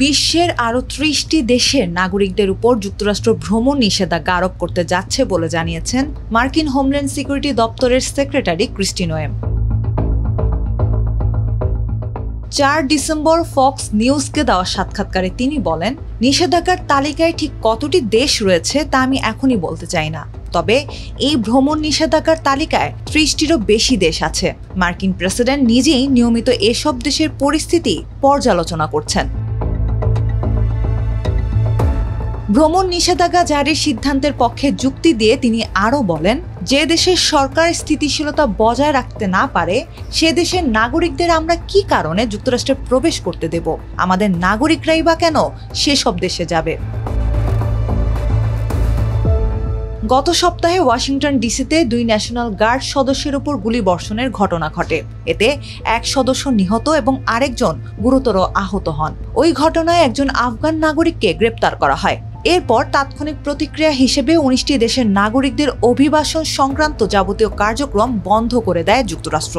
বিশ্বের আরও ৩০টি দেশের নাগরিকদের উপর যুক্তরাষ্ট্র ভ্রমণ নিষেধাজ্ঞা আরোপ করতে যাচ্ছে বলে জানিয়েছেন মার্কিন হোমল্যান্ড সিকিউরিটি দপ্তরের secretary Kristi Noem. ৪ December Fox নিউজকে দেওয়া সাক্ষাৎকারে তিনি বলেন, নিষেধাজ্ঞার তালিকায় ঠিক কতটি দেশ রয়েছে তা আমি এখনই বলতে চাই না, তবে এই ভ্রমণ নিষেধাজ্ঞার তালিকায় ৩০টিরও বেশি দেশ আছে। মার্কিন প্রেসিডেন্ট নিজেই নিয়মিত এসব দেশের পরিস্থিতি পর্যালোচনা করছেন। ভ্রমণ নিষেধাজ্ঞা জারির সিদ্ধান্তের পক্ষে যুক্তি দিয়ে তিনি আরও বলেন, যে দেশের সরকার স্থিতিশীলতা বজায় রাখতে না পারে সে দেশের নাগরিকদের আমরা কি কারণে যুক্তরাষ্ট্রে প্রবেশ করতে দেব? আমাদের নাগরিকরাই বা কেন সেসব দেশে যাবে? গত সপ্তাহে ওয়াশিংটন ডিসিতে 2 ন্যাশনাল গার্ড সদস্যের উপর গুলিবর্ষণের ঘটনা ঘটে। এতে এক সদস্য নিহত এবং আরেকজন গুরুতর আহত হন। ওই ঘটনায় একজন আফগান নাগরিককে গ্রেপ্তার করা হয়। এরপর তাৎক্ষণিক প্রতিক্রিয়া হিসেবে 19টি দেশের নাগরিকদের অভিবাসন সংক্রান্ত যাবতীয় কার্যক্রম বন্ধ করে দেয় যুক্তরাষ্ট্র।